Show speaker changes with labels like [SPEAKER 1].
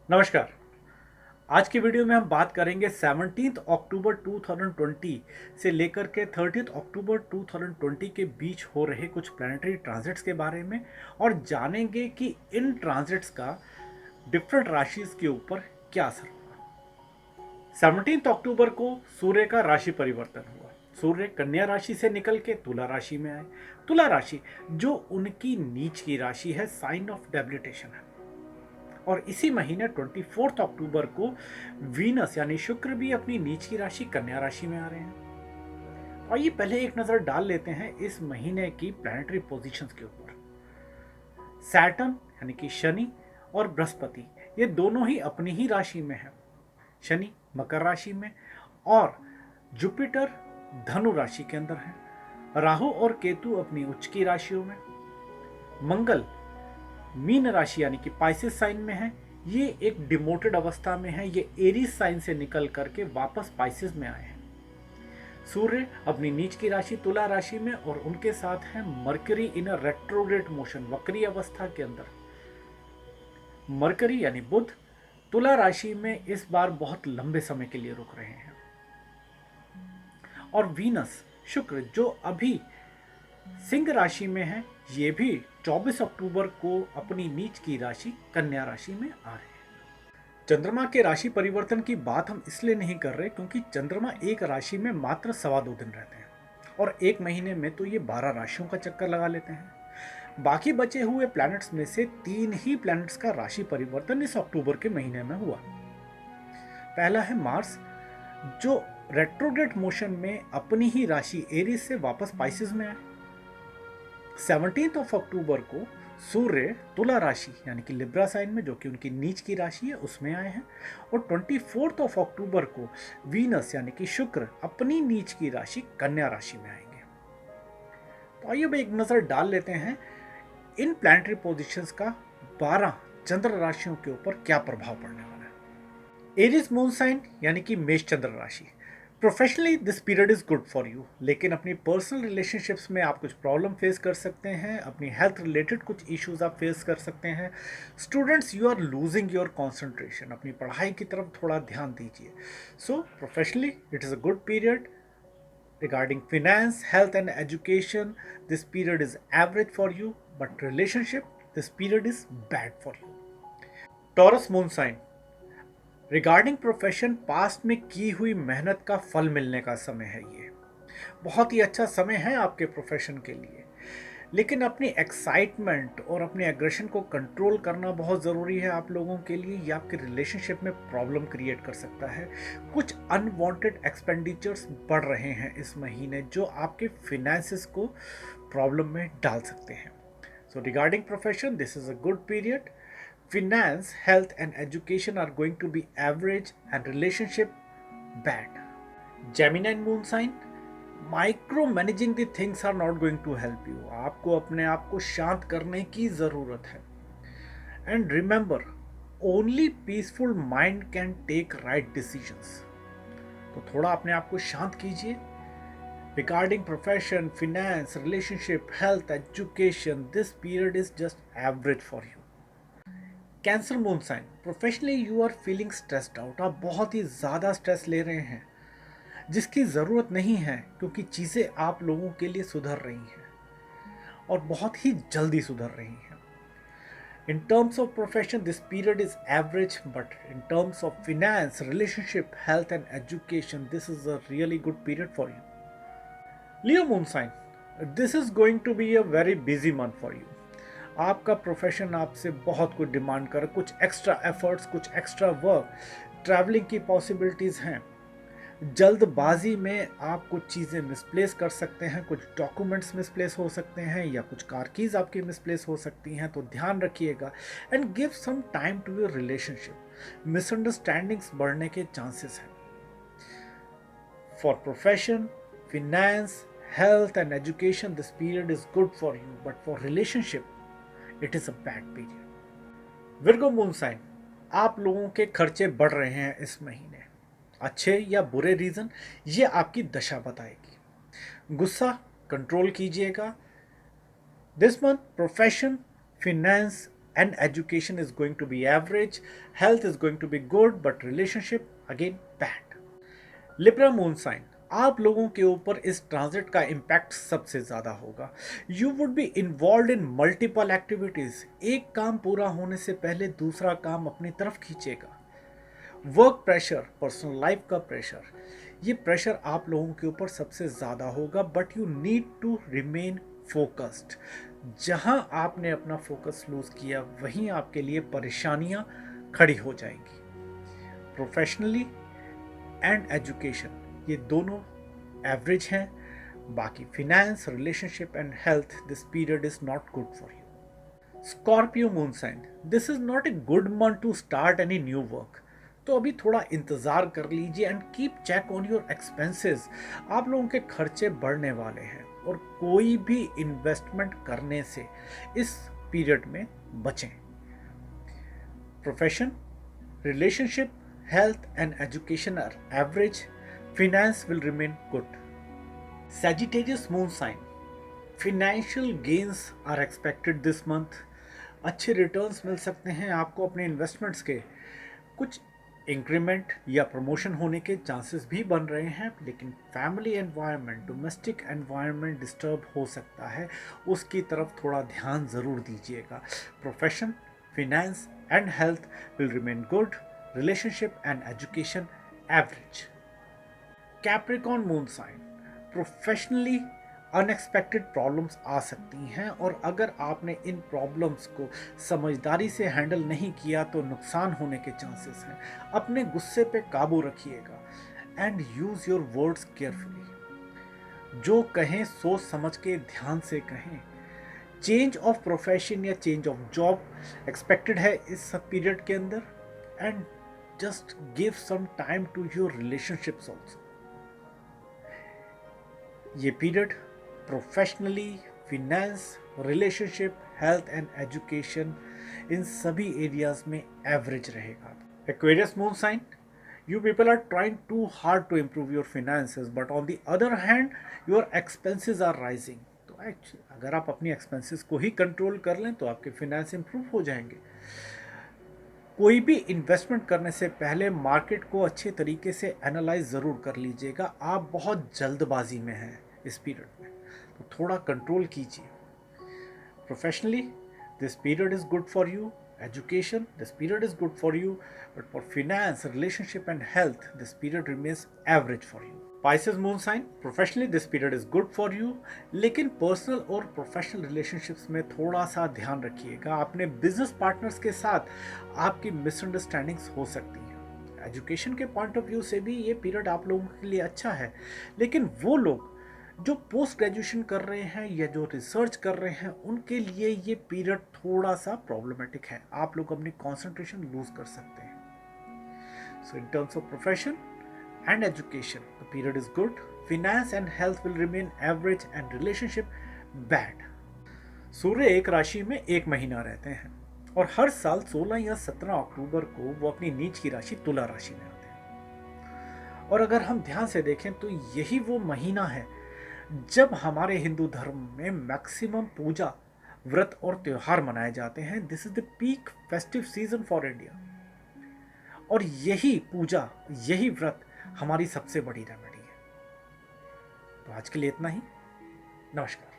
[SPEAKER 1] नमस्कार। आज की वीडियो में हम बात करेंगे 17 अक्टूबर 2020 से लेकर के 30 अक्टूबर 2020 के बीच हो रहे कुछ प्लानिटरी ट्रांजिट्स के बारे में और जानेंगे कि इन ट्रांजिट्स का डिफरेंट राशिज के ऊपर क्या असर होगा। 17 अक्टूबर को सूर्य का राशि परिवर्तन हुआ। सूर्य कन्या राशि से निकल के तुला राशि में आए। तुला राशि जो उनकी नीच की राशि है, साइन ऑफ डेबिलिटेशन है। और इसी महीने 24 अक्टूबर को वीनस यानी शुक्र भी अपनी नीच की राशि कन्या राशि में आ रहे हैं। आइए पहले एक नजर डाल लेते हैं इस महीने की प्लैनेटरी पोजीशंस के ऊपर। सैटर्न यानी कि शनि और बृहस्पति ये दोनों ही अपनी ही राशि में है। शनि मकर राशि में और जुपिटर धनु राशि के अंदर है। राहु और केतु अपनी उच्च की राशियों में। मंगल मीन राशि यानी कि पाइसेस साइन में है। ये एक डिमोटेड अवस्था में है। ये एरीज साइन से निकल करके वापस पाइसेस में आए हैं। सूर्य अपनी नीच की राशि तुला राशि में और उनके साथ है मरकरी इन अ रेट्रोग्रेड मोशन, वक्री अवस्था के अंदर। मरकरी यानी बुध तुला राशि में इस बार बहुत लंबे समय के लिए रुक रहे हैं। और वीनस शुक्र जो अभी सिंह राशि में है, ये भी 24 अक्टूबर को अपनी नीच की राशि कन्या राशि में आ रहे हैं। चंद्रमा के राशि परिवर्तन की बात हम इसलिए नहीं कर रहे क्योंकि चंद्रमा एक राशि में मात्र 2.25 दिन रहते हैं और एक महीने में तो ये 12 राशियों का चक्कर लगा लेते हैं। बाकी बचे हुए प्लैनेट्स में से 3 ही प्लैनेट्स का राशि परिवर्तन इस अक्टूबर के महीने में हुआ। पहला है मार्स जो रेट्रोग्रेड मोशन में अपनी ही राशि एरीज से वापस पाइसेस में आए। 17 अक्टूबर को सूर्य तुला राशि यानी कि लिब्रा साइन में, जो कि उनकी नीच की राशि है, उसमें आए हैं। और 24 अक्टूबर को वीनस यानी कि शुक्र अपनी नीच की राशि कन्या राशि में आएंगे। तो आइए अब एक नजर डाल लेते हैं इन प्लैनेटरी पोजीशंस का 12 चंद्र राशियों के ऊपर क्या प्रभाव पड़ने वाला है। एरीज मून साइन यानी कि मेष चंद्र राशि। Professionally this period is good for you, लेकिन अपनी पर्सनल रिलेशनशिप्स में आप कुछ प्रॉब्लम फेस कर सकते हैं। अपनी हेल्थ रिलेटेड कुछ इश्यूज आप फेस कर सकते हैं। Students you are losing your concentration, अपनी पढ़ाई की तरफ थोड़ा ध्यान दीजिए। So professionally it is a good period. Regarding finance, health and education, this period is average for you, but relationship, this period is bad for you. Taurus moon sign, regarding profession past में की हुई मेहनत का फल मिलने का समय है। ये बहुत ही अच्छा समय है आपके प्रोफेशन के लिए, लेकिन अपनी एक्साइटमेंट और अपने एग्रेशन को कंट्रोल करना बहुत ज़रूरी है आप लोगों के लिए। ये आपके रिलेशनशिप में प्रॉब्लम क्रिएट कर सकता है। कुछ अनवांटेड एक्सपेंडिचर्स बढ़ रहे हैं इस महीने जो आपके फिनेंसेस को प्रॉब्लम में डाल सकते हैं। So regarding profession this is a good period. Finance, health and education are going to be average and relationship bad. Gemini moon sign, micromanaging the things are not going to help you. आपको अपने आप को शांत करने की ज़रूरत है। And remember, only peaceful mind can take right decisions. तो थोड़ा अपने आप को शांत कीजिए। Regarding profession, finance, relationship, health, education, this period is just average for you. Cancer moon sign, professionally you are feeling stressed out. आप बहुत ही ज़्यादा स्ट्रेस ले रहे हैं जिसकी ज़रूरत नहीं है, क्योंकि चीज़ें आप लोगों के लिए सुधर रही हैं और बहुत ही जल्दी सुधर रही हैं। In terms of profession this period is average, but in terms of finance, relationship, health and education this is a really good period for you. Leo moon sign, this is going to be a very busy month for you. आपका profession आपसे बहुत कुछ demand कर, कुछ extra efforts, कुछ extra work, travelling की possibilities हैं। जल्दबाजी में आप कुछ चीज़ें मिसप्लेस कर सकते हैं, कुछ डॉक्यूमेंट्स मिसप्लेस हो सकते हैं या कुछ कार कीज आपकी मिसप्लेस हो सकती हैं, तो ध्यान रखिएगा। And give some time to your relationship. Misunderstandings बढ़ने के चांसेस हैं। For profession, finance, health and education this period is good for you, but for relationship it is a bad period. Virgo moon sign, आप लोगों के खर्चे बढ़ रहे हैं इस महीने। अच्छे या बुरे रीजन ये आपकी दशा बताएगी। गुस्सा कंट्रोल कीजिएगा। This month profession, finance and education is going to be average, health is going to be good, but relationship again bad. Libra moon sign, आप लोगों के ऊपर इस ट्रांजिट का इम्पैक्ट सबसे ज़्यादा होगा. You would be involve in multiple activities. एक काम पूरा होने से पहले दूसरा काम अपनी तरफ खींचेगा. वर्क प्रेशर, पर्सनल लाइफ का प्रेशर, ये प्रेशर आप लोगों के ऊपर सबसे ज़्यादा होगा. But you need to remain focused. जहां आपने अपना फोकस लूज किया वहीं आपके लिए परेशानियां खड़ी हो जाएंगी. प्रोफेशनली एंड एजुकेशन ये दोनों एवरेज हैं. बाकी finance, relationship and health, this period is not good for you. Scorpio moon sign, this is not a good month to start any new work. तो अभी थोड़ा इंतजार कर लीजिए and keep check on your expenses. आप लोगों के खर्चे बढ़ने वाले हैं और कोई भी इन्वेस्टमेंट करने से इस पीरियड में बचें. Profession, relationship, health and education are average. Finance will remain good. Sagittarius moon sign, financial gains are expected this month. अच्छे रिटर्न्स मिल सकते हैं आपको अपने इन्वेस्टमेंट्स के. कुछ इंक्रीमेंट या प्रमोशन होने के चांसेस भी बन रहे हैं. लेकिन family environment, domestic environment disturb हो सकता है, उसकी तरफ थोड़ा ध्यान ज़रूर दीजिएगा. Profession, finance and health will remain good. Relationship and education average. Capricorn moon sign, professionally unexpected problems आ सकती हैं और अगर आपने इन प्रॉब्लम्स को समझदारी से हैंडल नहीं किया तो नुकसान होने के चांसेस हैं. अपने गुस्से पे काबू रखिएगा and use your words carefully. जो कहें सोच समझ के ध्यान से कहें. चेंज ऑफ प्रोफेशन या चेंज ऑफ जॉब एक्सपेक्टेड है इस पीरियड के अंदर. And just give some time to your relationships also. ये period professionally, finance, relationship, health and education इन सभी एरियाज में एवरेज रहेगा. Aquarius moon sign, you people are trying too hard to improve your finances, but on the other hand your expenses are rising. तो actually अगर आप अपनी expenses को ही control कर लें तो आपके फिनेंस इंप्रूव हो जाएंगे. कोई भी इन्वेस्टमेंट करने से पहले मार्केट को अच्छे तरीके से एनालाइज ज़रूर कर लीजिएगा. आप बहुत जल्दबाजी में हैं इस पीरियड में, तो थोड़ा कंट्रोल कीजिए. Professionally this period is good for you. Education, this period is good for you. But for finance, relationship and health, this period remains average for you. Pisces moon sign, professionally this period is good for you. लेकिन personal और professional relationships में थोड़ा सा ध्यान रखिएगा. अपने business partners के साथ आपकी मिसअंडरस्टैंडिंग्स हो सकती हैं. एजुकेशन के पॉइंट ऑफ व्यू से भी ये पीरियड आप लोगों के लिए अच्छा है. लेकिन वो लोग जो पोस्ट ग्रेजुएशन कर रहे हैं या जो रिसर्च कर रहे हैं उनके लिए ये पीरियड थोड़ा सा प्रॉब्लमेटिक है. आप लोग अपनी कॉन्सेंट्रेशन लूज कर सकते हैं. So in terms of profession and education, the period is good. Finance and health will remain average and relationship bad. सूर्य एक राशि में एक महीना रहते हैं और हर साल 16 या 17 अक्टूबर को वो अपनी नीच की राशि तुला राशि में आते हैं. और अगर हम ध्यान से देखें तो यही वो महीना है जब हमारे हिंदू धर्म में मैक्सिमम पूजा, व्रत और त्योहार मनाए जाते हैं. This is the peak festive season for India. और यही पूजा, यही व्रत हमारी सबसे बड़ी रेमेडी है. तो आज के लिए इतना ही. नमस्कार.